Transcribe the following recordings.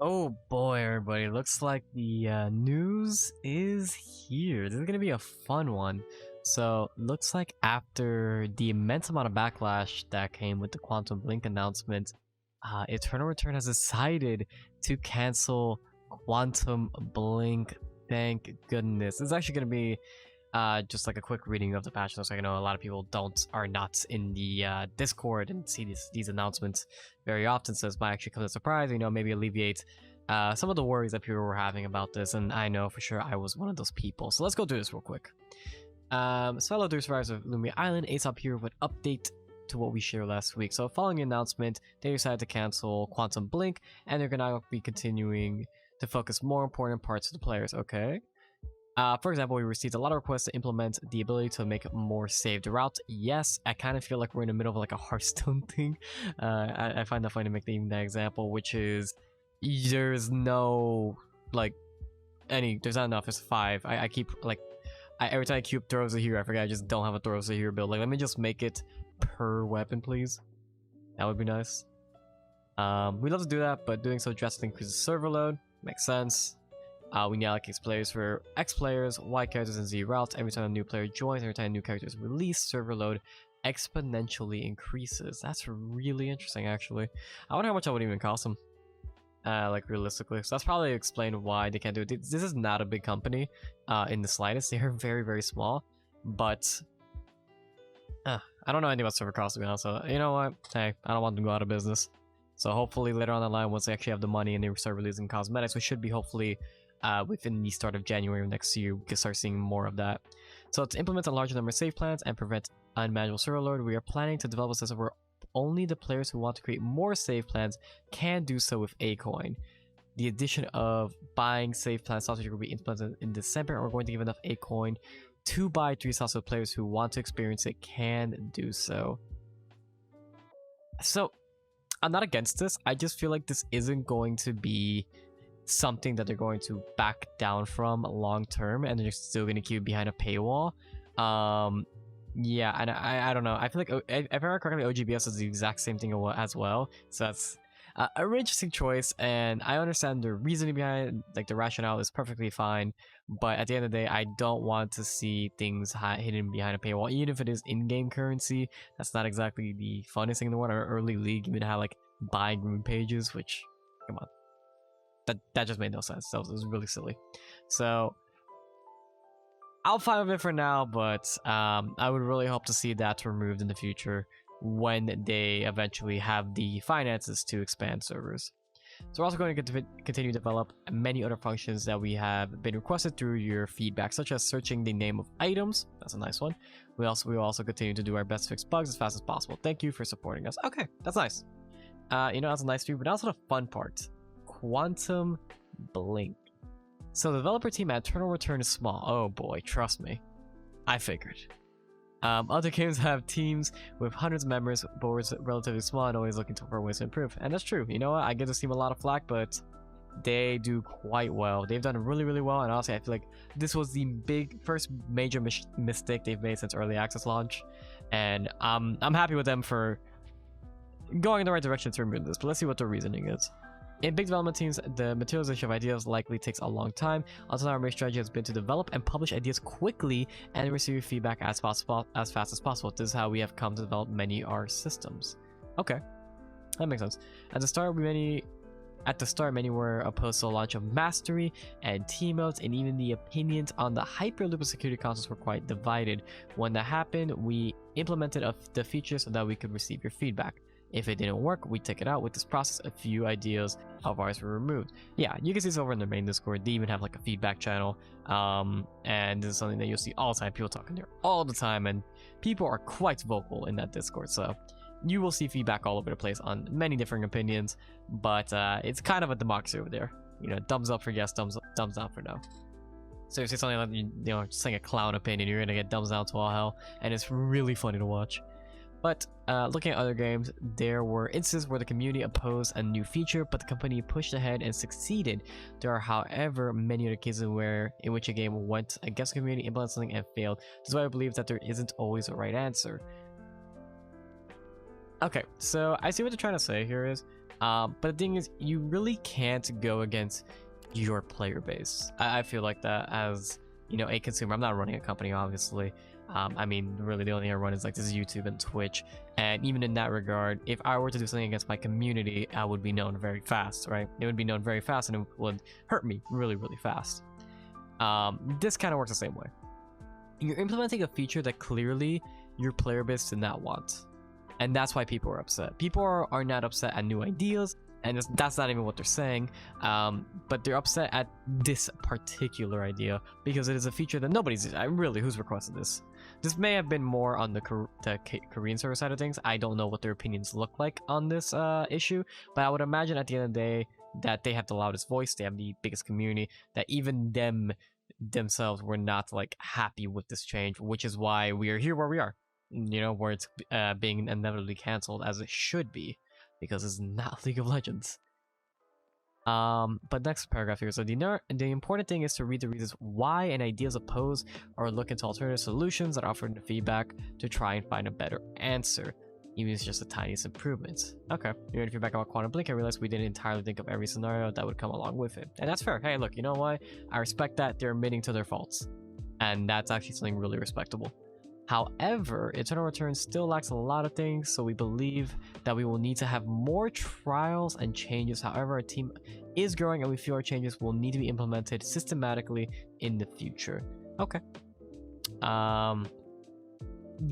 Oh boy, everybody, looks like the news is here. This is gonna be a fun one. So, looks like after the immense amount of backlash that came with the Quantum Blink announcement, Eternal Return has decided to cancel Quantum Blink. Thank goodness. This is actually gonna be just like a quick reading of the patch notes. I know a lot of people are not in the Discord and see these announcements very often, so this might actually come as a surprise. Maybe alleviate some of the worries that people were having about this, and I know for sure I was one of those people. So let's go through this real quick. So hello, dear survivors of Lumia Island. Aesop here with an update to what we shared last week. So following the announcement, they decided to cancel Quantum Blink, and they're gonna be continuing to focus more important parts of the players. Okay. For example, we received a lot of requests to implement the ability to make more saved routes. Yes, I kind of feel like we're in the middle of like a Hearthstone thing. I find that funny to make that example, which is there's no there's not enough. It's 5. I keep every time I queue up throws a hero, I forget I just don't have a throws a hero build. Let me just make it per weapon, please. That would be nice. We'd love to do that, but doing so drastically increases server load. Makes sense. We now allocate players for X players, Y characters, and Z routes. Every time a new player joins, every time a new character is released, server load exponentially increases. That's really interesting, actually. I wonder how much that would even cost them, realistically. So that's probably explained why they can't do it. This is not a big company in the slightest. They are very, very small. But I don't know anything about server costs, to be honest. So you know what? Hey, I don't want them to go out of business. So hopefully later on the line, once they actually have the money and they start releasing cosmetics, we should be hopefully within the start of January of next year, we can start seeing more of that. So to implement a larger number of save plans and prevent unmanageable server load, we are planning to develop a system where only the players who want to create more save plans can do so with A-Coin. The addition of buying save plan software will be implemented in December, and we're going to give enough A-Coin to buy 3 slots, so players who want to experience it can do so. So I'm not against this. I just feel like this isn't going to be something that they're going to back down from long term, and they're still going to keep behind a paywall. Yeah, and I don't know. I feel like if I remember correctly, OGBS is the exact same thing as well. So that's a really interesting choice, and I understand the reasoning behind it. Like, the rationale is perfectly fine, but at the end of the day, I don't want to see things hidden behind a paywall, even if it is in-game currency. That's not exactly the funnest thing in the world. Our early league even had like buying rune pages, which, come on. That just made no sense. That was really silly. So I'll find with it for now, but I would really hope to see that removed in the future when they eventually have the finances to expand servers. So we're also going to continue to develop many other functions that we have been requested through your feedback, such as searching the name of items. That's a nice one. We will also continue to do our best to fix bugs as fast as possible. Thank you for supporting us. Okay, that's nice. That's a nice view, but also the fun part. Quantum Blink. So the developer team at Eternal Return is small. Oh boy, trust me. I figured. Other games have teams with hundreds of members, but we're relatively small and always looking for ways to improve. And that's true. You know what? I give this team a lot of flack, but they do quite well. They've done really, really well, and honestly, I feel like this was the first major mistake they've made since early access launch. And I'm happy with them for going in the right direction to remove this, but let's see what the reasoning is. In big development teams, the materialization of ideas likely takes a long time. Until now, our main strategy has been to develop and publish ideas quickly and receive feedback as fast as possible. This is how we have come to develop many of our systems. Okay, that makes sense. At the start, many were opposed to the launch of Mastery and team modes, and even the opinions on the Hyperloop of security consoles were quite divided. When that happened, we implemented the features so that we could receive your feedback. If it didn't work, we take it out. With this process, a few ideas of ours were removed. Yeah, you can see this over in the main Discord. They even have like a feedback channel. And this is something that you'll see all the time. People talking there all the time, and people are quite vocal in that Discord. So you will see feedback all over the place on many different opinions, but it's kind of a democracy over there. Thumbs up for yes, thumbs down for no. So if you say something like, just like a clown opinion, you're gonna get thumbs down to all hell, and it's really funny to watch. But looking at other games, there were instances where the community opposed a new feature, but the company pushed ahead and succeeded. There are, however, many other cases in which a game went against the community, implemented something, and failed. This is why I believe that there isn't always a right answer. Okay, so I see what they're trying to say here is, But the thing is, you really can't go against your player base. I feel like that as, you know, a consumer. I'm not running a company, obviously. I mean, really, the only thing I run is like this YouTube and Twitch. And even in that regard, if I were to do something against my community, I would be known very fast, right? It would be known very fast, and it would hurt me really, really fast. This kind of works the same way. You're implementing a feature that clearly your player base did not want. And that's why people are upset. People are not upset at new ideas, and that's not even what they're saying. But they're upset at this particular idea because it is a feature that nobody's really who's requested this. This may have been more on the Korean server side of things. I don't know what their opinions look like on this issue, but I would imagine at the end of the day that they have the loudest voice, they have the biggest community, that even themselves were not like happy with this change, which is why we are here where we are. You know, where it's being inevitably canceled, as it should be, because it's not League of Legends. But next paragraph here. So the important thing is to read the reasons why an idea is opposed, or look into alternative solutions that offer feedback to try and find a better answer, even if it's just the tiniest improvements. Okay, you ready feedback about Quantum Blink? I realized we didn't entirely think of every scenario that would come along with it, and that's fair. Hey, look, you know what? I respect that they're admitting to their faults, and that's actually something really respectable. However, Eternal Return still lacks a lot of things, so we believe that we will need to have more trials and changes. However, our team is growing, and we feel our changes will need to be implemented systematically in the future. Okay.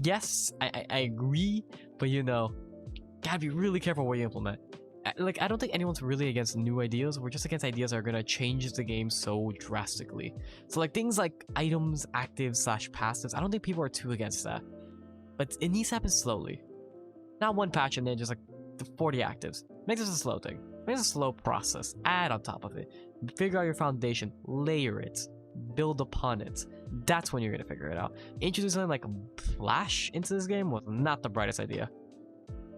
Yes, I agree, but you know, gotta be really careful what you implement. Like, I don't think anyone's really against new ideas. We're just against ideas that are gonna change the game so drastically. So like things like items, actives / passives, I don't think people are too against that. But it needs to happen slowly. Not one patch and then just like the 40 actives. Makes this a slow thing. Makes it a slow process. Add on top of it. Figure out your foundation. Layer it. Build upon it. That's when you're gonna figure it out. Introducing something like Flash into this game was not the brightest idea.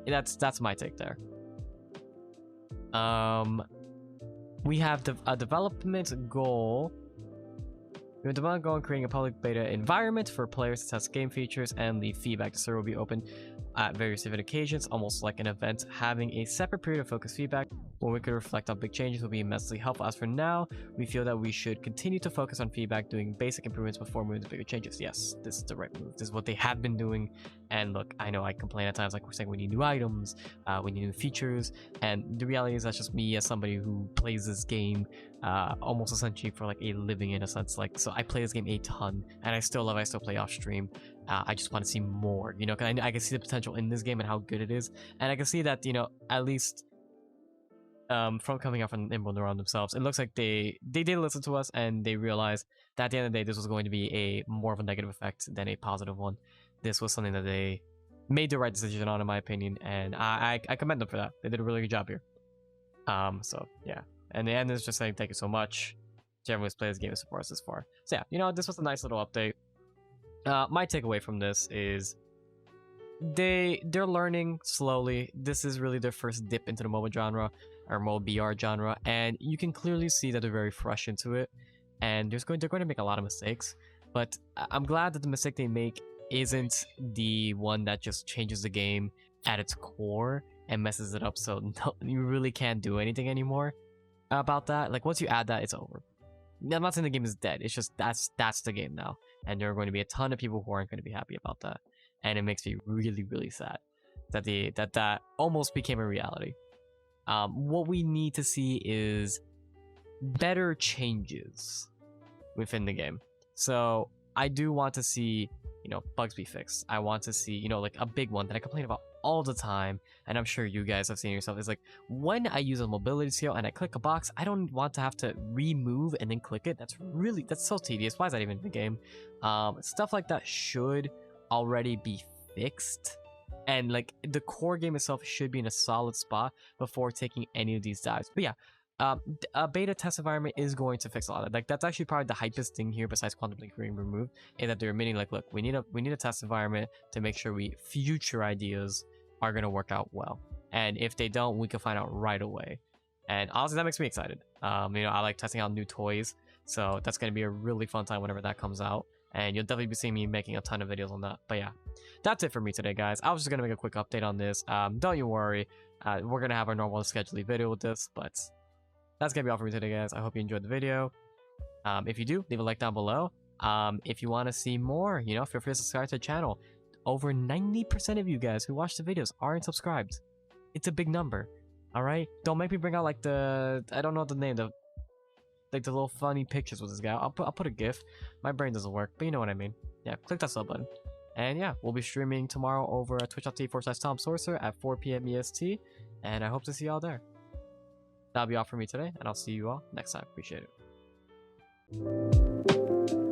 That's my take there. We have a development goal. We have a development goal in creating a public beta environment for players to test game features and leave feedback. The server will be open at various different occasions, almost like an event. Having a separate period of focused feedback when we could reflect on big changes will be immensely helpful. As for now, we feel that we should continue to focus on feedback, doing basic improvements before moving to bigger changes. Yes, this is the right move. This is what they have been doing. And look, I know I complain at times, like we're saying we need new items, we need new features, and the reality is that's just me as somebody who plays this game almost essentially for like a living, in a sense. Like, so I play this game a ton, and I still play off stream. I just want to see more, you know, because I can see the potential in this game and how good it is, and I can see that, you know, at least from coming out from Nimble Neuron themselves, it looks like they did listen to us, and they realized that at the end of the day this was going to be a more of a negative effect than a positive one. This was something that they made the right decision on, in my opinion, and I commend them for that. They did a really good job here. So yeah, and the end is just saying thank you so much to everyone who's played this game and supports us this far. So yeah, you know, this was a nice little update. My takeaway from this is they're learning slowly. This is really their first dip into the MOBA genre, or MOBR genre, and you can clearly see that they're very fresh into it, and they're going to make a lot of mistakes, but I'm glad that the mistake they make isn't the one that just changes the game at its core and messes it up, so no, you really can't do anything anymore about that. Like, once you add that, it's over. I'm not saying the game is dead, it's just that's the game now, and there are going to be a ton of people who aren't going to be happy about that, and it makes me really, really sad that that almost became a reality. What we need to see is better changes within the game. So I do want to see, you know, bugs be fixed. I want to see, you know, like a big one that I complain about all the time, and I'm sure you guys have seen yourself, is like when I use a mobility scale and I click a box, I don't want to have to remove and then click it. That's so tedious. Why is that even in the game? Stuff like that should already be fixed, and like the core game itself should be in a solid spot before taking any of these dives. But yeah, a beta test environment is going to fix a lot of that. Like, that's actually probably the hypest thing here, besides Quantum Blink being removed, is that they're admitting, like, look, we need a test environment to make sure future ideas are going to work out well, and if they don't, we can find out right away. And honestly, that makes me excited. You know, I like testing out new toys, so that's going to be a really fun time whenever that comes out. and you'll definitely be seeing me making a ton of videos on that. But yeah, that's it for me today, guys. I was just gonna make a quick update on this. Don't you worry, we're gonna have our normal scheduled video with this, but that's gonna be all for me today, guys. I hope you enjoyed the video. If you do, leave a like down below. If you want to see more, you know, feel free to subscribe to the channel. Over 90% of you guys who watch the videos aren't subscribed. It's a big number. Alright? Don't make me bring out like the, I don't know the name, like the little funny pictures with this guy. I'll put a GIF. My brain doesn't work, but you know what I mean. Yeah, click that sub button. And yeah, we'll be streaming tomorrow over at twitch.tv/TomSorcerer at 4 p.m. EST. And I hope to see y'all there. That'll be all for me today, and I'll see you all next time. Appreciate it.